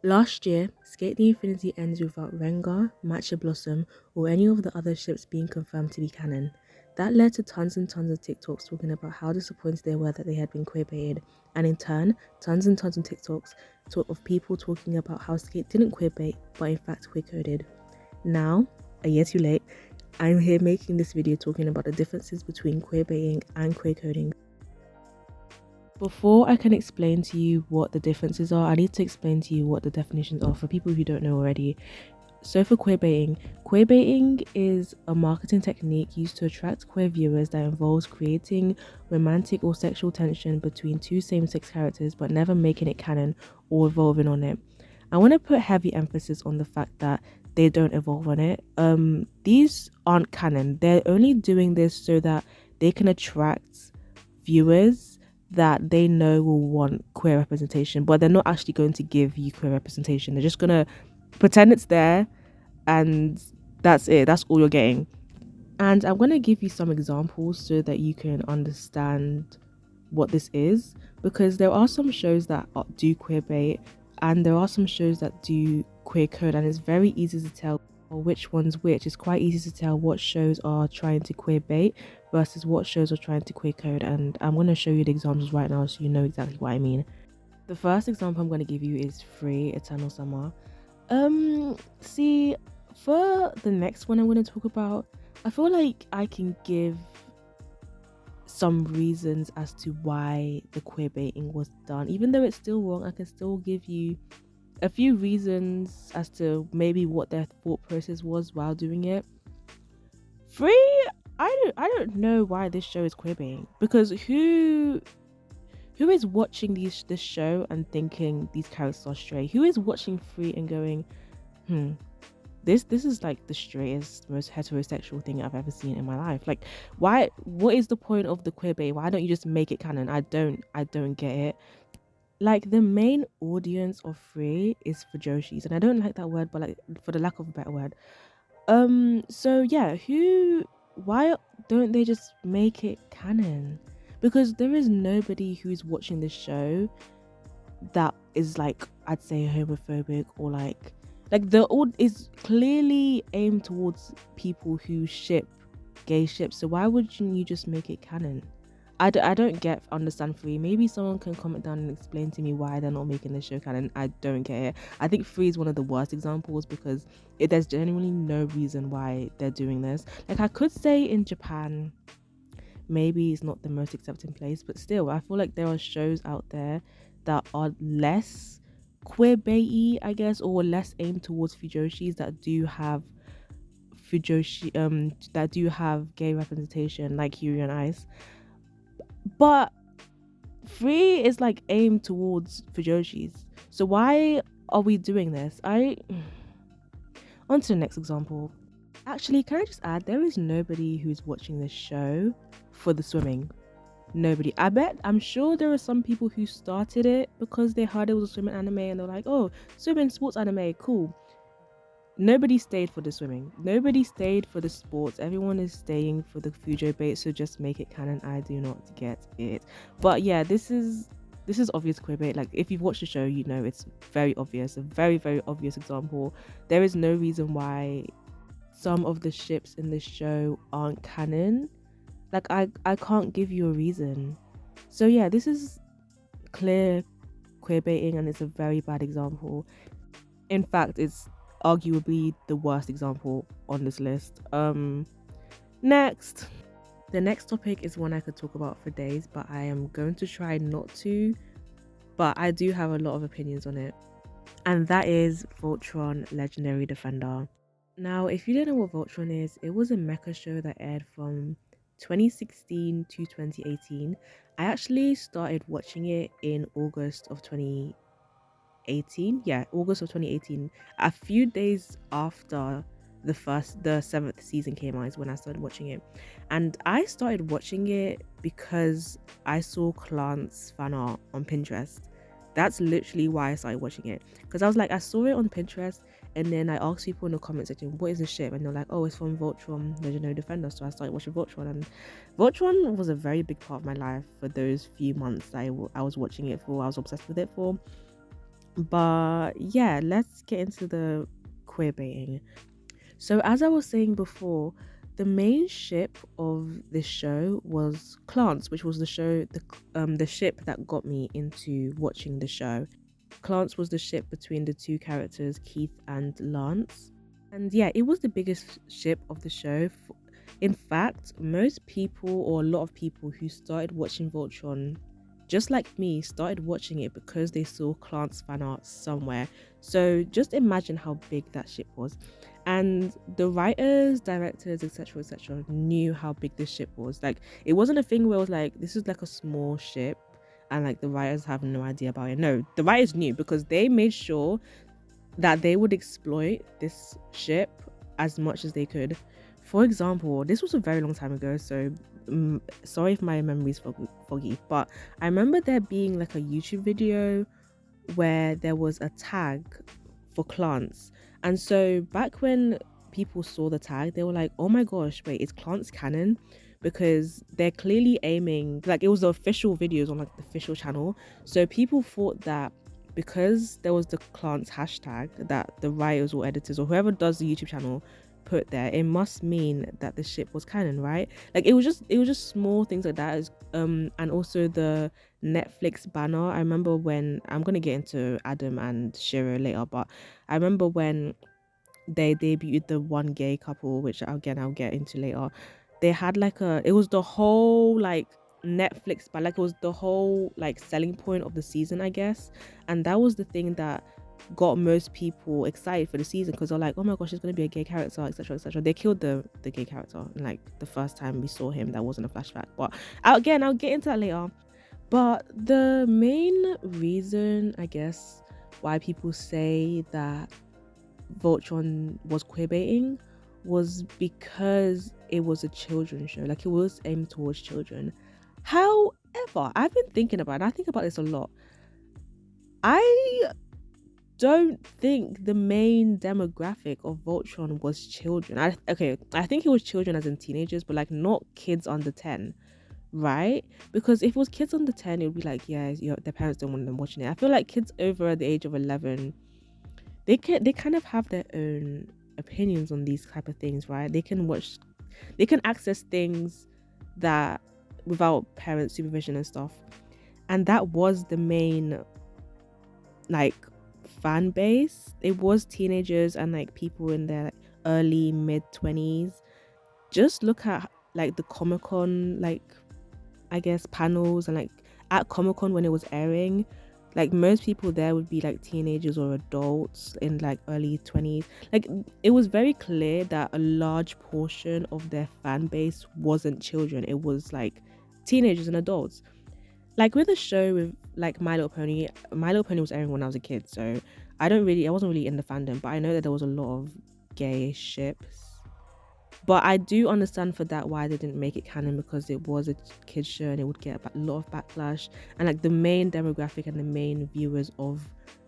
Last year, Skate the Infinity ends without Rengar, Matcha Blossom, or any of the other ships being confirmed to be canon. That led to tons and tons of TikToks talking about how disappointed they were that they had been queerbaited, and in turn, tons and tons of TikToks of people talking about how Skate didn't queerbait, but in fact queer-coded. Now, a year too late, I'm here making this video talking about the differences between queerbaiting and queer-coding. Before I can explain to you what the differences are, I need to explain to you what the definitions are for people who don't know already. So for queerbaiting is a marketing technique used to attract queer viewers that involves creating romantic or sexual tension between two same-sex characters but never making it canon or evolving on it. I want to put heavy emphasis on the fact that they don't evolve on it. These aren't canon. They're only doing this so that they can attract viewers that they know will want queer representation, but they're not actually going to give you queer representation. They're just gonna pretend it's there, and that's it. That's all you're getting. And I'm gonna give you some examples so that you can understand what this is, because there are some shows that do queerbait, and there are some shows that do queer code, and it's very easy to tell which one's which. It's quite easy to tell what shows are trying to queerbait versus what shows are trying to queer code, and I'm going to show you the examples right now so you know exactly what I mean. The first example I'm going to give you is Free Eternal Summer. See, for the next one I'm going to talk about, I feel like I can give some reasons as to why the queerbaiting was done. Even though it's still wrong, I can still give you a few reasons as to maybe what their thought process was while doing it. Free, I don't know why this show is queerbaiting, because who is watching this show and thinking these characters are straight? Who is watching Free and going, this is like the straightest, most heterosexual thing I've ever seen in my life. Like, why? What is the point of the queerbait? Why don't you just make it canon? I don't get it. Like, the main audience of Free is for Joshis, and I don't like that word, but like, for the lack of a better word. So yeah, why don't they just make it canon? Because there is nobody who's watching this show that is, like, I'd say homophobic, or like the old is clearly aimed towards people who ship gay ships. So why wouldn't you just make it canon? I don't get understand Free. Maybe someone can comment down and explain to me why they're not making the show canon. I don't get it. I think Free is one of the worst examples, because there's genuinely no reason why they're doing this. Like, I could say in Japan, maybe it's not the most accepting place, but still, I feel like there are shows out there that are less queerbaity, I guess, or less aimed towards fujoshis that do have that do have gay representation, like Yuri on Ice. But Free is like aimed towards fujoshis. So why are we doing this? On to the next example. Actually, can I just add, there is nobody who's watching this show for the swimming. Nobody. I'm sure there are some people who started it because they heard it was a swimming anime and they're like, oh, swimming sports anime, cool. Nobody stayed for the swimming. Nobody stayed for the sports. Everyone is staying for the Fujo bait, so just make it canon. I do not get it. But yeah, this is obvious queerbait. Like, if you've watched the show, you know it's very obvious. A very, very obvious example. There is no reason why some of the ships in this show aren't canon. Like, I can't give you a reason. So yeah, this is clear queerbaiting, and it's a very bad example. In fact, it's arguably the worst example on this list. Next. The next topic is one I could talk about for days, but I am going to try not to. But I do have a lot of opinions on it. And that is Voltron Legendary Defender. Now, if you don't know what Voltron is, it was a mecha show that aired from 2016 to 2018. I actually started watching it in August of 2018. Yeah, August of 2018. A few days after the seventh season came out is when I started watching it. And I started watching it because I saw Klant's fan art on Pinterest. That's literally why I started watching it. Because I was like, I saw it on Pinterest, and then I asked people in the comment section, what is this ship? And they're like, oh, it's from Voltron Legendary Defender. So I started watching Voltron, and Voltron was a very big part of my life for those few months that I was watching it for. I was obsessed with it for. But yeah, let's get into the queer baiting. So as I was saying before, the main ship of this show was Clans, which was the ship that got me into watching the show. Clans was the ship between the two characters, Keith and Lance. And yeah, it was the biggest ship of the show. In fact, most people, or a lot of people who started watching Voltron, just like me, started watching it because they saw Clant's fan art somewhere. So just imagine how big that ship was. And the writers, directors, etc., knew how big this ship was. Like, it wasn't a thing where it was like, this is like a small ship and like the writers have no idea about it. No, the writers knew because they made sure that they would exploit this ship as much as they could. For example, this was a very long time ago, so sorry if my memory is foggy, but I remember there being like a YouTube video where there was a tag for Clans. And so back when people saw the tag, they were like, oh my gosh, wait, is Clans canon? Because they're clearly aiming, like it was the official videos on like the official channel. So people thought that because there was the Clans hashtag that the writers or editors or whoever does the YouTube channel put there, it must mean that the ship was canon, right? Like it was just small things like that. And also the Netflix banner. I remember when, I'm gonna get into Adam and Shiro later, but I remember when they debuted the one gay couple, which again I'll get into later. They had like it was the whole like Netflix, but like it was the whole like selling point of the season, I guess. And that was the thing that got most people excited for the season, because they're like, oh my gosh, there's gonna be a gay character, etc., etc. They killed the gay character in, like the first time we saw him. That wasn't a flashback, but again I'll get into that later. But the main reason, I guess, why people say that Voltron was queerbaiting was because it was a children's show. Like, it was aimed towards children. However, I've been thinking about it, and I think about this a lot. I don't think the main demographic of Voltron was children. I think it was children as in teenagers, but like not kids under 10, right? Because if it was kids under 10, it would be like, yeah, their parents don't want them watching it. I feel like kids over the age of 11, they kind of have their own opinions on these type of things, right? They can access things that without parent supervision and stuff. And that was the main like fan base. It was teenagers and like people in their early mid 20s. Just look at like the Comic-Con, like I guess panels, and like at Comic-Con when it was airing, like most people there would be like teenagers or adults in like early 20s. Like it was very clear that a large portion of their fan base wasn't children. It was like teenagers and adults. Like with a show with like My Little Pony, My Little Pony was airing when I was a kid, so I wasn't really in the fandom, but I know that there was a lot of gay ships. But I do understand for that why they didn't make it canon, because it was a kids show and it would get a lot of backlash. And like the main demographic and the main viewers of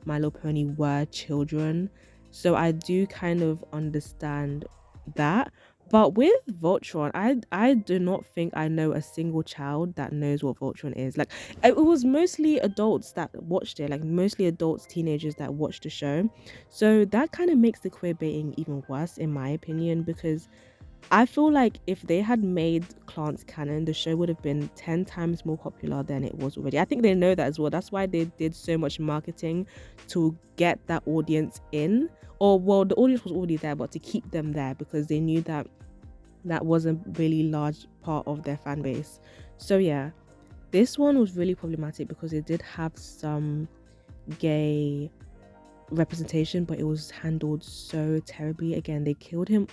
My Little Pony were children. So I do kind of understand that. But with Voltron, I do not think I know a single child that knows what Voltron is. Like it was mostly adults that watched it, like mostly adults, teenagers that watched the show. So that kind of makes the queer baiting even worse in my opinion, because I feel like if they had made Clans canon, the show would have been 10 times more popular than it was already. I think they know that as well. That's why they did so much marketing to get that audience in. Or, well, the audience was already there, but to keep them there, because they knew that that was a really large part of their fan base. So yeah, this one was really problematic because it did have some gay representation, but it was handled so terribly. Again, they killed him,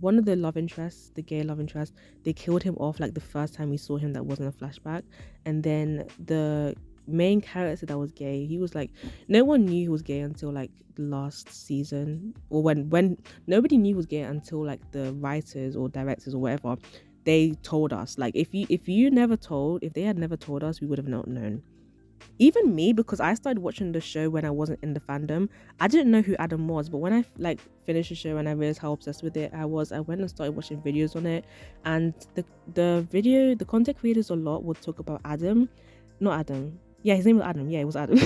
one of the love interests, the gay love interest, they killed him off like the first time we saw him. That wasn't a flashback. And then the main character that was gay, he was like, no one knew he was gay until like the last season, or when nobody knew he was gay until like the writers or directors or whatever, they told us. Like if they had never told us, we would have not known. Even me, because I started watching the show when I wasn't in the fandom, I didn't know who Adam was. But when I like finished the show and I realized how obsessed with it I went and started watching videos on it. And the content creators a lot would talk about Adam. Not Adam. Yeah, his name was Adam. Yeah, it was Adam.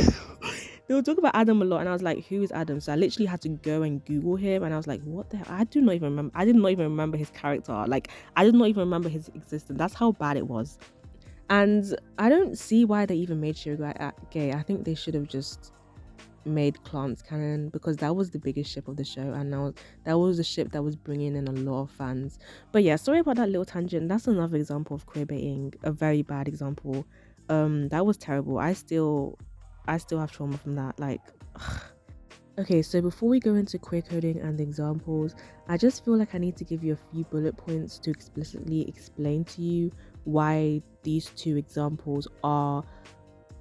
They were talking about Adam a lot, and I was like, who is Adam? So I literally had to go and Google him, and I was like, what the hell? I do not even remember. I did not even remember his character. Like, I did not even remember his existence. That's how bad it was. And I don't see why they even made Shiro gay. I think they should have just made Clarence canon, because that was the biggest ship of the show, and now that was the ship that was bringing in a lot of fans. But yeah, sorry about that little tangent. That's another example of queerbaiting, a very bad example. That was terrible. I still have trauma from that, like ugh. Okay, so before we go into queer coding and the examples, I just feel like I need to give you a few bullet points to explicitly explain to you why these two examples are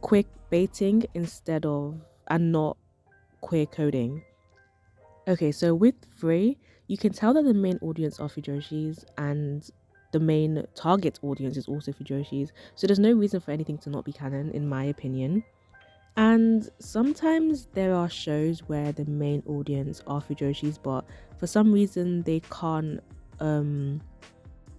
queer baiting instead of, and not queer coding. Okay, so with Free, you can tell that the main audience are Fujoshis and the main target audience is also Fujoshis, so there's no reason for anything to not be canon, in my opinion. And sometimes there are shows where the main audience are Fujoshis, but for some reason they can't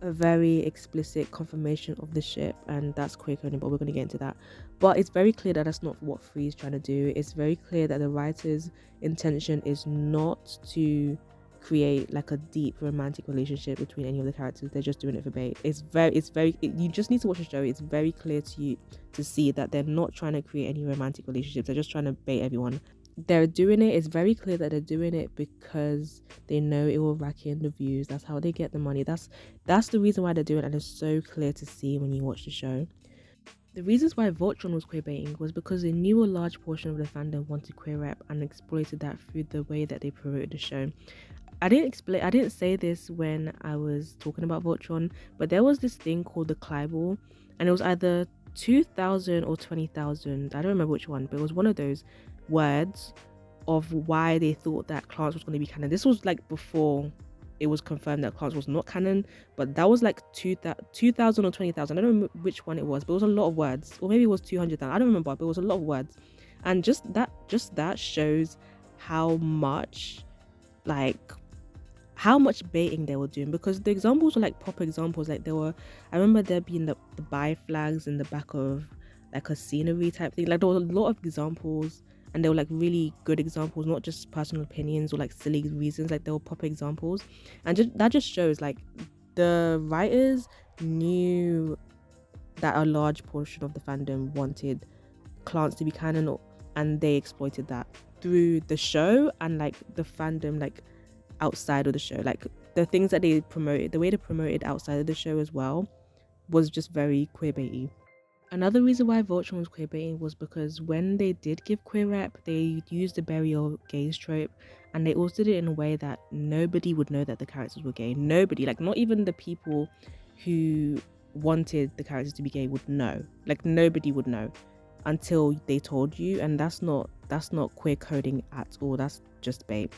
a very explicit confirmation of the ship, and that's queer coding, but we're going to get into that. But it's very clear that that's not what Free is trying to do. It's very clear that the writer's intention is not to create like a deep romantic relationship between any of the characters. They're just doing it for bait. You just need to watch the show. It's very clear to you to see that they're not trying to create any romantic relationships. They're just trying to bait everyone. They're doing it, it's very clear that they're doing it because they know it will rack in the views. That's how they get the money. That's the reason why they're doing it, and it's so clear to see when you watch the show. The reasons why Voltron was queerbaiting was because they knew a large portion of the fandom wanted queer rep and exploited that through the way that they promoted the show. I didn't say this when I was talking about Voltron, but there was this thing called the Clyball, and it was either 2,000 or 20,000. I don't remember which one, but it was one of those words of why they thought that Clarence was going to be canon. This was like before it was confirmed that Clarence was not canon, but that was like 2,000 or 20,000. I don't remember which one it was, but it was a lot of words, or maybe it was 200,000. I don't remember, but it was a lot of words, and just that shows how much baiting they were doing, because the examples were like proper examples. Like I remember there being the buy flags in the back of like a scenery type thing. Like there were a lot of examples, and they were like really good examples, not just personal opinions or like silly reasons. Like they were proper examples, and that just shows like the writers knew that a large portion of the fandom wanted Clarence to be canon, and they exploited that through the show and like the fandom like outside of the show. Like the things that they promoted, the way they promoted outside of the show as well, was just very queerbaity. Another reason why Voltron was queerbaiting was because when they did give queer rep, they used the bury your gays trope, and they also did it in a way that nobody would know that the characters were gay. Nobody, like not even the people who wanted the characters to be gay would know. Like nobody would know until they told you, and that's not queer coding at all. That's just bait.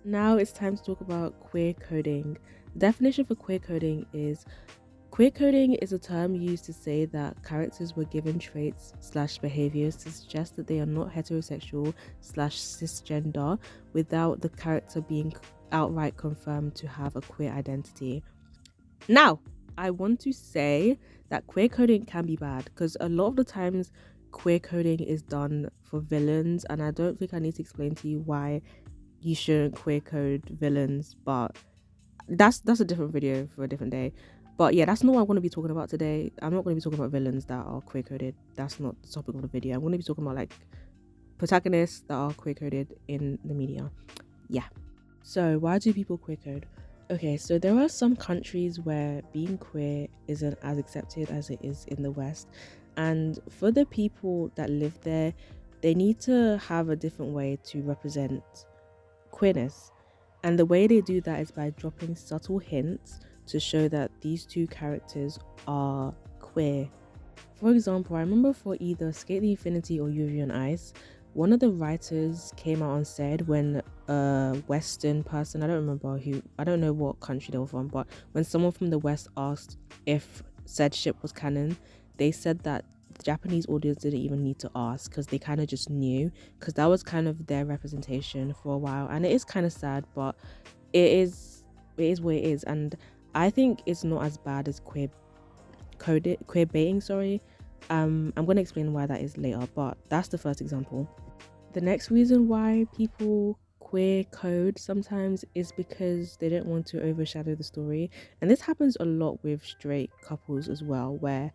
Now it's time to talk about queer coding. The definition for queer coding is a term used to say that characters were given traits / behaviors to suggest that they are not heterosexual / cisgender without the character being outright confirmed to have a queer identity. Now, I want to say that queer coding can be bad, because a lot of the times queer coding is done for villains, and I don't think I need to explain to you why you shouldn't queer code villains, but that's a different video for a different day. But yeah, that's not what I want to be talking about today. I'm not going to be talking about villains that are queer coded. That's not the topic of the video. I'm going to be talking about like protagonists that are queer coded in the media. Yeah. So why do people queer code? Okay, so there are some countries where being queer isn't as accepted as it is in the West, and for the people that live there, they need to have a different way to represent queerness, and the way they do that is by dropping subtle hints to show that these two characters are queer. For example, I remember for either Skate the Infinity or Yuri on Ice, one of the writers came out and said when a Western person, I don't know what country they were from, but when someone from the West asked if said ship was canon, they said that the Japanese audience didn't even need to ask, because they kind of just knew, because that was kind of their representation for a while. And it is kind of sad, but it is what it is. And I think it's not as bad as queer baiting. I'm going to explain why that is later, but that's the first example. The next reason why people queer code sometimes is because they don't want to overshadow the story. And this happens a lot with straight couples as well, where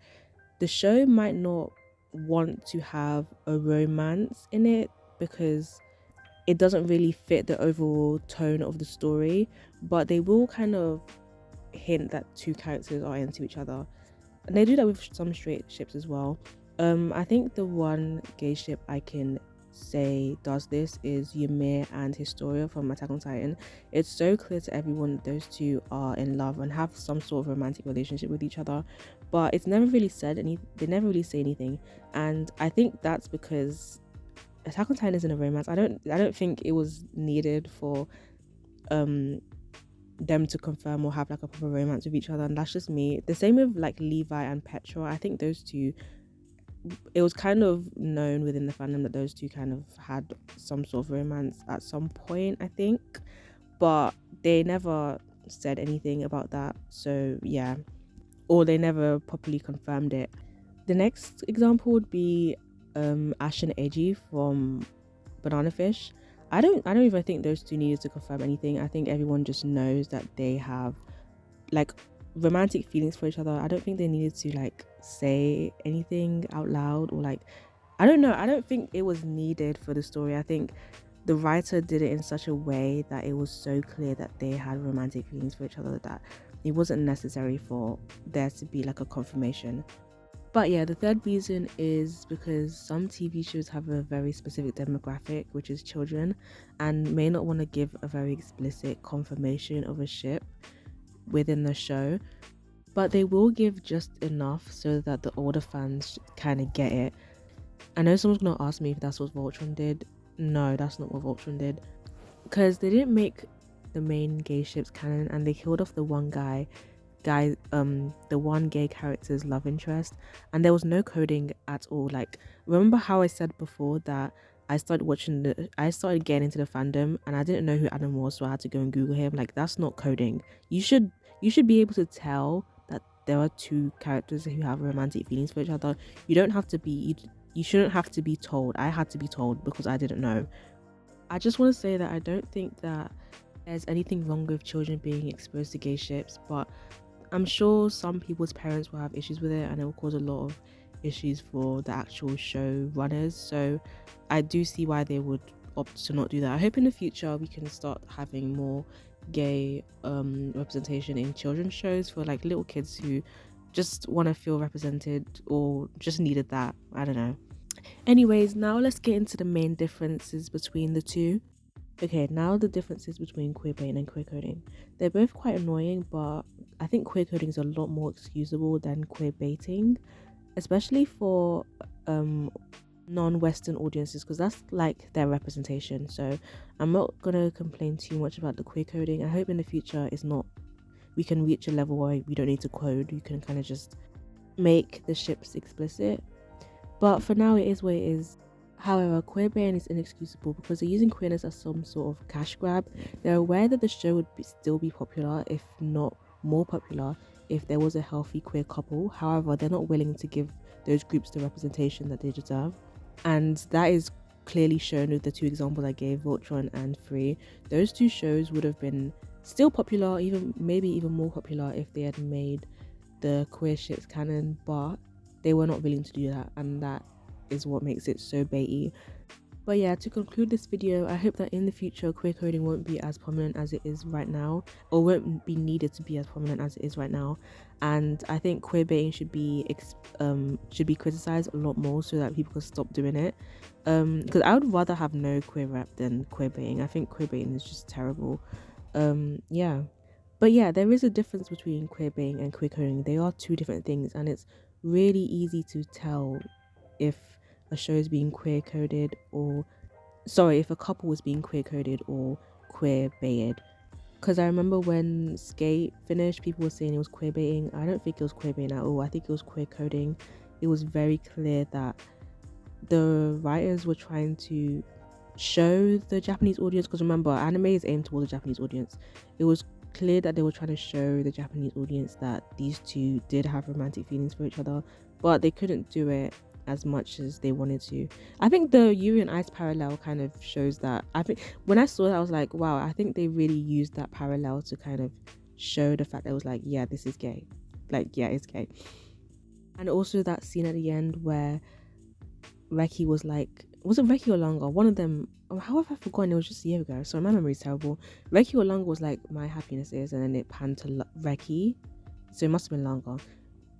the show might not want to have a romance in it because it doesn't really fit the overall tone of the story, but they will kind of hint that two characters are into each other. And they do that with some straight ships as well. I think the one gay ship I can say does this is Ymir and Historia from Attack on Titan. It's so clear to everyone that those two are in love and have some sort of romantic relationship with each other, but it's never really said they never really say anything. And I think that's because Attack on Titan isn't a romance. I don't think it was needed for them to confirm or have like a proper romance with each other, and that's just me. The same with like Levi and Petra. I think those two, it was kind of known within the fandom that those two kind of had some sort of romance at some point, I think, but they never said anything about that. So yeah, or they never properly confirmed it. The next example would be Ash and Eiji from Banana Fish. I don't even think those two needed to confirm anything. I think everyone just knows that they have like romantic feelings for each other. I don't think they needed to like say anything out loud, or like, I don't know. I don't think it was needed for the story. I think the writer did it in such a way that it was so clear that they had romantic feelings for each other that it wasn't necessary for there to be like a confirmation. But yeah, the third reason is because some TV shows have a very specific demographic, which is children, and may not want to give a very explicit confirmation of a ship within the show, but they will give just enough so that the older fans kind of get it. I know someone's gonna ask me if that's what Voltron did. No, that's not what Voltron did, because they didn't make the main gay ships canon, and they killed off the one the one gay character's love interest, and there was no coding at all. Like, remember how I said before that I started getting into the fandom and I didn't know who Adam was, so I had to go and Google him? Like, that's not coding. You should be able to tell that there are two characters who have romantic feelings for each other. You shouldn't have to be told. I had to be told because I didn't know. I just want to say that I don't think that there's anything wrong with children being exposed to gay ships, but I'm sure some people's parents will have issues with it, and it will cause a lot of issues for the actual show runners. So I do see why they would opt to not do that. I hope in the future we can start having more gay representation in children's shows for like little kids who just want to feel represented or just needed that. I don't know. Anyways, now let's get into the main differences between the two. Okay, now the differences between queerbaiting and queer coding. They're both quite annoying, but I think queer coding is a lot more excusable than queerbaiting, especially for non-Western audiences, because that's like their representation. So I'm not gonna complain too much about the queer coding. I hope in the future we can reach a level where we don't need to code. You can kind of just make the ships explicit. But for now, it is what it is. However, queerbaiting is inexcusable because they're using queerness as some sort of cash grab. They're aware that the show would still be popular, if not more popular, if there was a healthy queer couple. However, they're not willing to give those groups the representation that they deserve. And that is clearly shown with the two examples I gave, Voltron and Free. Those two shows would have been still popular, maybe even more popular, if they had made the queer ships canon, but they were not willing to do that, and that is what makes it so baity. But yeah, to conclude this video, I hope that in the future queer coding won't be as prominent as it is right now, or won't be needed to be as prominent as it is right now. And I think queerbaiting should be criticized a lot more so that people can stop doing it. Because I would rather have no queer rep than queerbaiting. I think queerbaiting is just terrible. Yeah. But yeah, there is a difference between queerbaiting and queer coding. They are two different things, and it's really easy to tell if a show is being queer coded, or if a couple was being queer coded or queer baited. Because I remember when Skate finished, people were saying it was queer baiting. I don't think it was queer baiting at all. I think it was queer coding. It was very clear that the writers were trying to show the Japanese audience, because remember, anime is aimed towards the Japanese audience. It was clear that they were trying to show the Japanese audience that these two did have romantic feelings for each other, but they couldn't do it as much as they wanted to. I think the Yuri and Ice parallel kind of shows that. I think when I saw that, I was like, wow, I think they really used that parallel to kind of show the fact that it was like, yeah, this is gay. Like, yeah, it's gay. And also that scene at the end where Reki was like, was it Reki or Longa? One of them, how have I forgotten? It was just a year ago, so my memory's terrible. Reki or Longa was like, my happiness is, and then it panned to Reki, so it must have been Longa.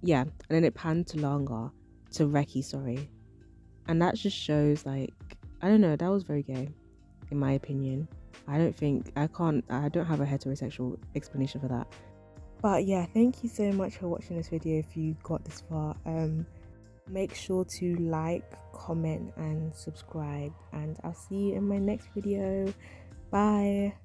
Yeah, and then it panned to Longa, to Reki, sorry. And that just shows, like, I don't know, that was very gay, in my opinion. I don't have a heterosexual explanation for that. But yeah, thank you so much for watching this video if you got this far. Make sure to like, comment and subscribe, and I'll see you in my next video. Bye.